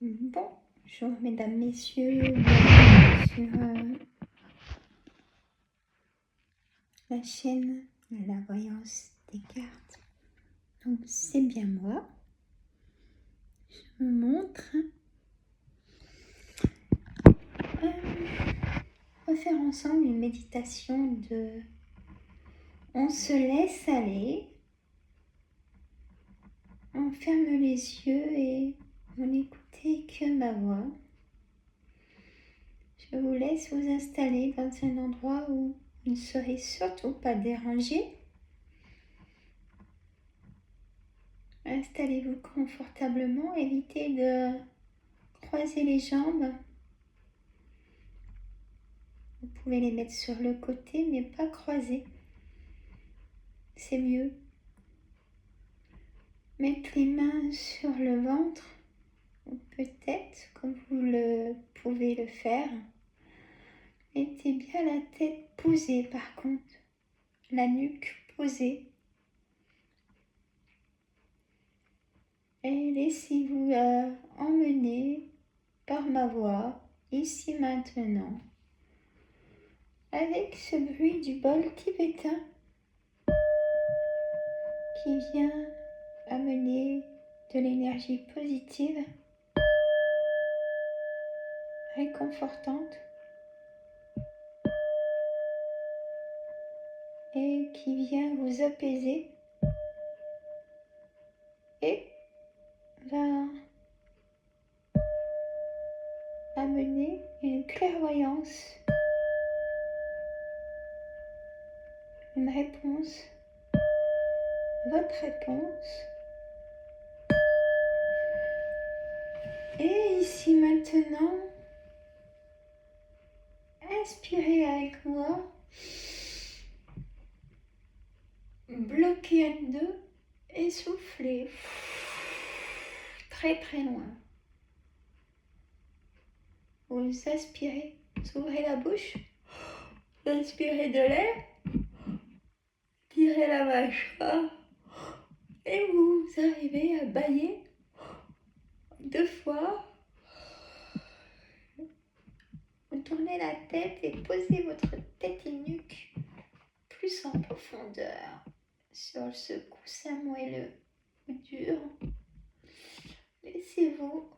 Bonjour mesdames, messieurs, bienvenue sur la chaîne de la voyance des cartes. Donc c'est bien moi. Je me montre. On va faire ensemble une méditation de on se laisse aller. On ferme les yeux et on n'écoutez que ma voix. Je vous laisse vous installer dans un endroit où vous ne serez surtout pas dérangé. Installez-vous confortablement, évitez de croiser les jambes. Vous pouvez les mettre sur le côté, mais pas croisées. C'est mieux. Mettre les mains sur le ventre, ou peut-être, comme vous le pouvez le faire. Mettez bien la tête posée par contre, la nuque posée. Et laissez-vous emmener par ma voix, ici maintenant, avec ce bruit du bol tibétain qui vient amener de l'énergie positive, réconfortante et qui vient vous apaiser et va amener une clairvoyance, une réponse, votre réponse. Et ici maintenant, inspirez avec moi, bloquez à deux et soufflez très très loin. Vous aspirez, vous ouvrez la bouche, vous inspirez de l'air, tirez la mâchoire et vous arrivez à bâiller 2 fois. Vous tournez la tête et posez votre tête et nuque plus en profondeur sur ce coussin moelleux ou dur. Laissez-vous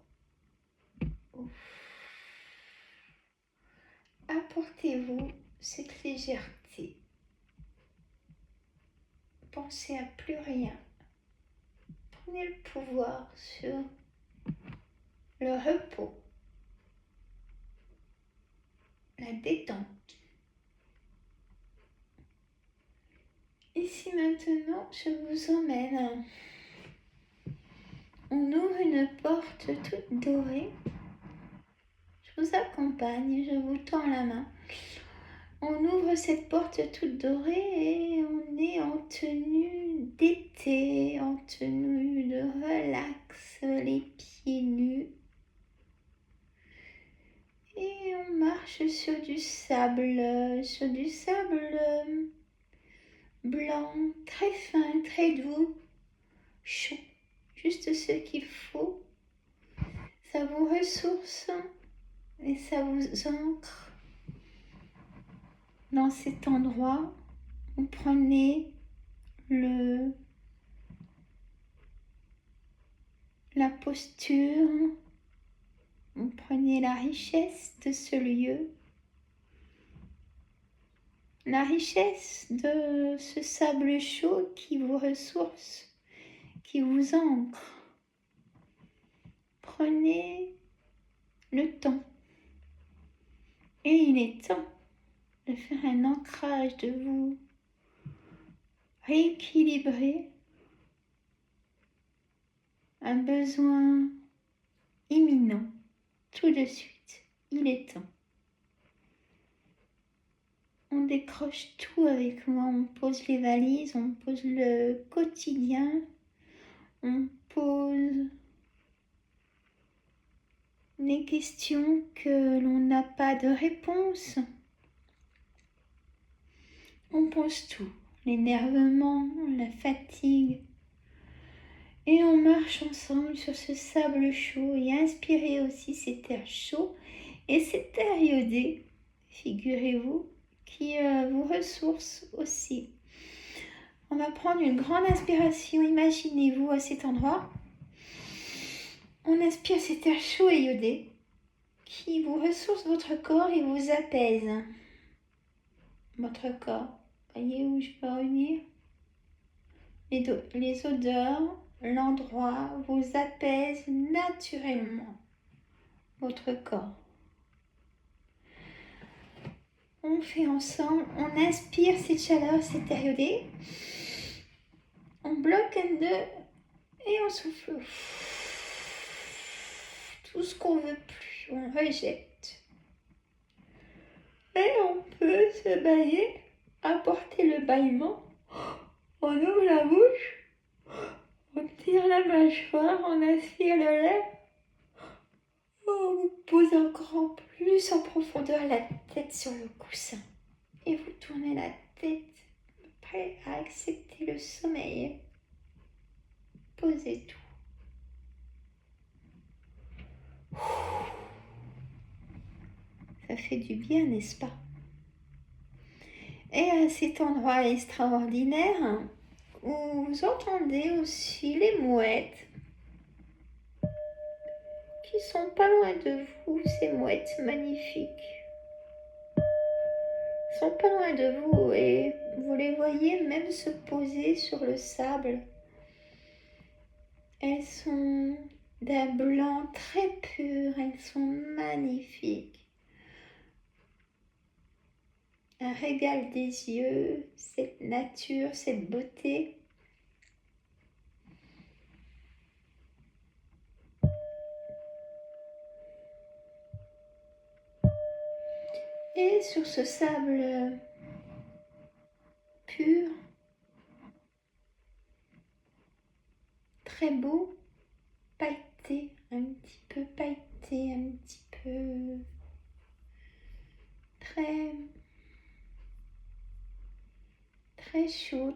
apportez-vous cette légèreté. Pensez à plus rien. Prenez le pouvoir sur le repos, la détente. Ici maintenant, je vous emmène. On ouvre une porte toute dorée. Je vous accompagne, je vous tends la main. On ouvre cette porte toute dorée et on est en tenue d'été, en tenue de relax, les pieds nus. Et on marche sur du sable blanc, très fin, très doux, chaud, juste ce qu'il faut. Ça vous ressource et ça vous ancre dans cet endroit. Vous prenez la posture, vous prenez la richesse de ce lieu, la richesse de ce sable chaud qui vous ressource, qui vous ancre. Prenez le temps. Et il est temps de faire un ancrage, de vous rééquilibrer. Un besoin imminent, tout de suite, il est temps. On décroche tout avec moi, on pose les valises, on pose le quotidien, on pose les questions que l'on n'a pas de réponse. On pose tout, l'énervement, la fatigue, Et on marche ensemble sur ce sable chaud et inspirez aussi cet air chaud et cet air iodé, figurez-vous, qui vous ressource aussi. On va prendre une grande inspiration, imaginez-vous à cet endroit. On inspire cet air chaud et iodé qui vous ressource votre corps et vous apaise. Votre corps, voyez où je peux revenir? Les odeurs, l'endroit vous apaise naturellement votre corps. On fait ensemble, on inspire cette chaleur, cette air iodé. On bloque un, deux et on souffle. Tout ce qu'on veut plus, on rejette. Et on peut se bailler, apporter le bâillement. On ouvre la bouche, on tire la mâchoire, on aspire le lait. On pose encore plus en profondeur la tête sur le coussin. Et vous tournez la tête, prêt à accepter le sommeil. Posez tout. Ça fait du bien, n'est-ce pas? Et à cet endroit extraordinaire, vous entendez aussi les mouettes qui sont pas loin de vous, ces mouettes magnifiques. Ils sont pas loin de vous et vous les voyez même se poser sur le sable. Elles sont d'un blanc très pur, elles sont magnifiques. Un régal des yeux, cette nature, cette beauté. Et sur ce sable pur, très beau, pailleté, un petit peu pailleté, un petit peu très chaud,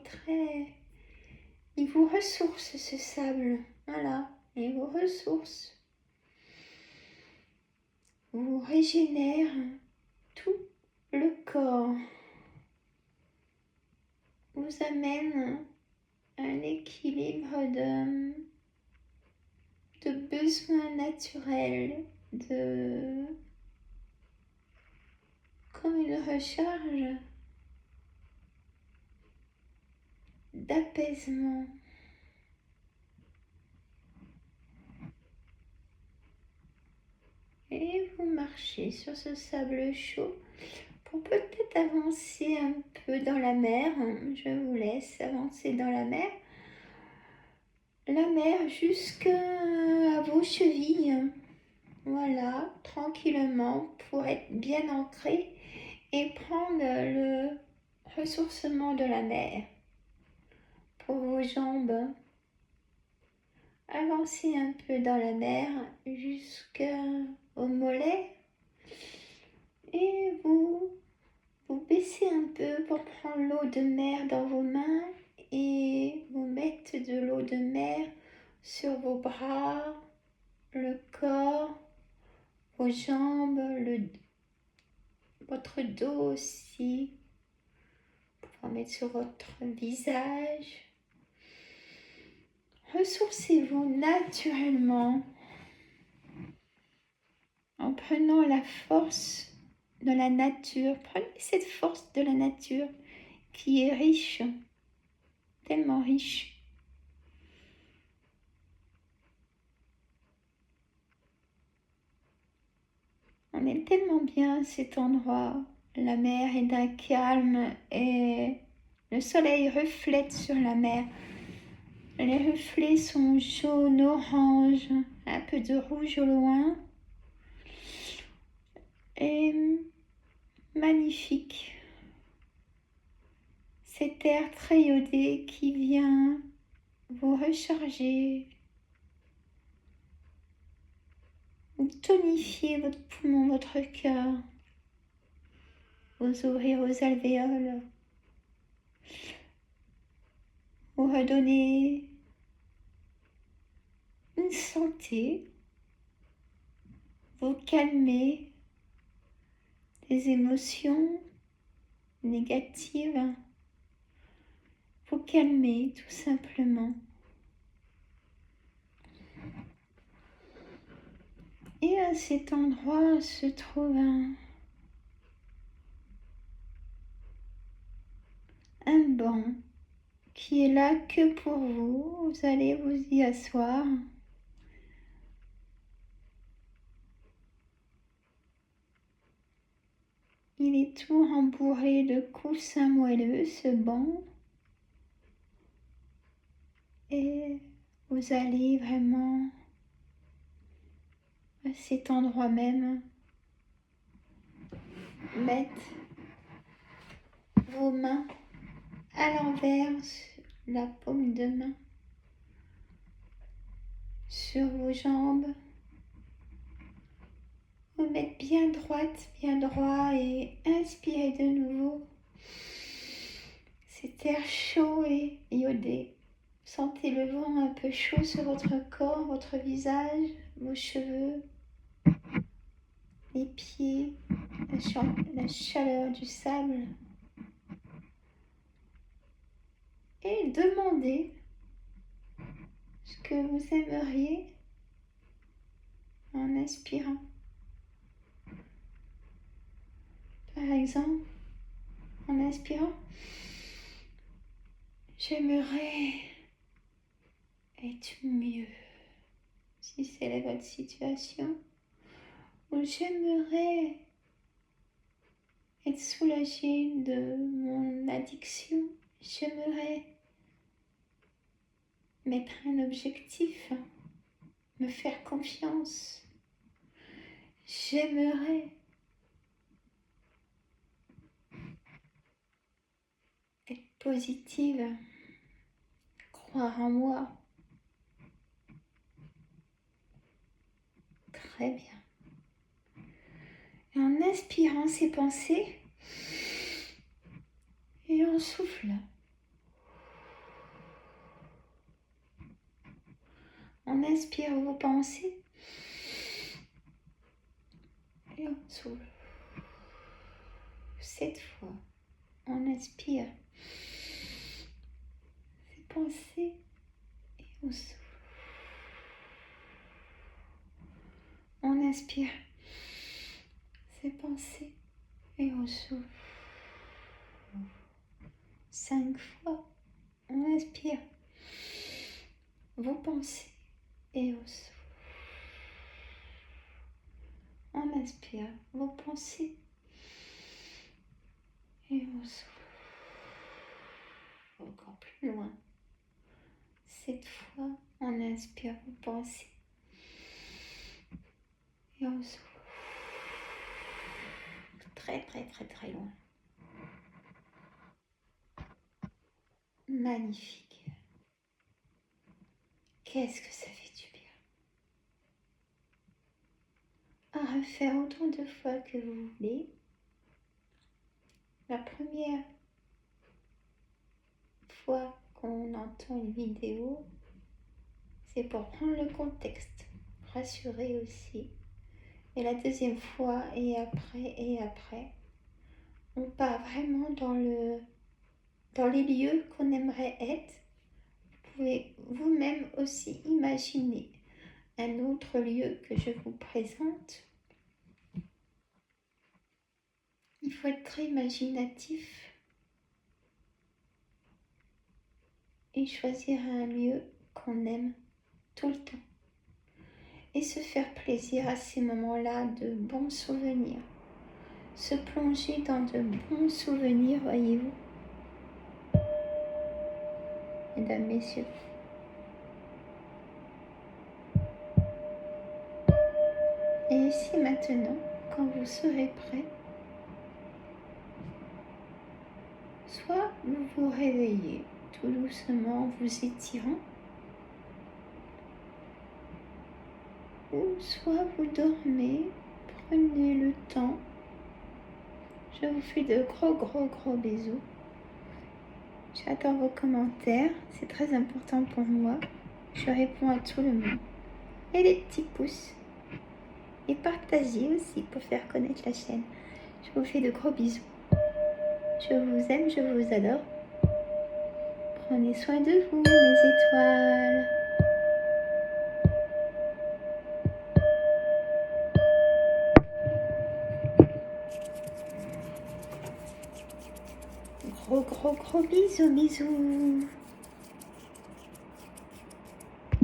il vous ressource ce sable, voilà, il vous ressource, vous régénère tout le corps, vous amène un équilibre de besoins naturels, comme une recharge d'apaisement. Et vous marchez sur ce sable chaud pour peut-être avancer un peu dans la mer. Je vous laisse avancer dans la mer. La mer jusqu'à vos chevilles. Voilà, tranquillement pour être bien ancré et prendre le ressourcement de la mer pour vos jambes. Avancez un peu dans la mer jusqu'au mollet et vous baissez un peu pour prendre l'eau de mer dans vos mains et vous mettre de l'eau de mer sur vos bras, le corps, vos jambes, votre dos aussi. Vous pouvez mettre sur votre visage. Ressourcez-vous naturellement en prenant la force de la nature. Prenez cette force de la nature qui est riche, tellement riche. On est tellement bien à cet endroit. La mer est d'un calme et le soleil reflète sur la mer. Les reflets sont jaunes, orange, un peu de rouge au loin. Et magnifique. Cet air très iodé qui vient vous recharger, vous tonifier votre poumon, votre cœur, vous ouvrir aux alvéoles, vous redonner bonne santé, vous calmez des émotions négatives, vous calmez tout simplement. Et à cet endroit se trouve un banc qui est là que pour vous. Vous allez vous y asseoir. Il est tout rembourré de coussins moelleux, ce banc. Et vous allez vraiment à cet endroit même mettre vos mains à l'envers sur la paume de main, sur vos jambes. Vous mettre bien droite, bien droit et inspirez de nouveau cet air chaud et iodé. Sentez le vent un peu chaud sur votre corps, votre visage, vos cheveux, les pieds, la chaleur du sable. Et demandez ce que vous aimeriez en inspirant. Par exemple, en inspirant, j'aimerais être mieux, si c'est votre situation, ou j'aimerais être soulagée de mon addiction, j'aimerais mettre un objectif, me faire confiance, j'aimerais être positive, croire en moi. Très bien. Et en inspirant ces pensées et en soufflant, on inspire vos pensées et on souffle. Cette fois, on inspire ces pensées et on souffle. On inspire ces pensées et on souffle. 5 fois, on inspire vos pensées et on souffle. On inspire vos pensées et on souffle. Encore plus loin. Cette fois, on inspire vos pensées et on souffle. Très très très très loin. Magnifique. Qu'est-ce que ça fait du bien. À refaire autant de fois que vous voulez. La première fois qu'on entend une vidéo, c'est pour prendre le contexte, rassurer aussi. Et la deuxième fois, et après, on part vraiment dans les lieux qu'on aimerait être. Vous pouvez vous-même aussi imaginer un autre lieu que je vous présente. Il faut être très imaginatif et choisir un lieu qu'on aime tout le temps. Et se faire plaisir à ces moments-là de bons souvenirs. Se plonger dans de bons souvenirs, voyez-vous. Mesdames, messieurs. Et ici maintenant, quand vous serez prêts, soit vous vous réveillez tout doucement en vous étirant, ou soit vous dormez, prenez le temps. Je vous fais de gros bisous. J'attends vos commentaires, c'est très important pour moi. Je réponds à tout le monde. et les petits pouces. Et partagez aussi pour faire connaître la chaîne. Je vous fais de gros bisous. Je vous aime, je vous adore. Prenez soin de vous, mes étoiles. Gros bisous, bisous.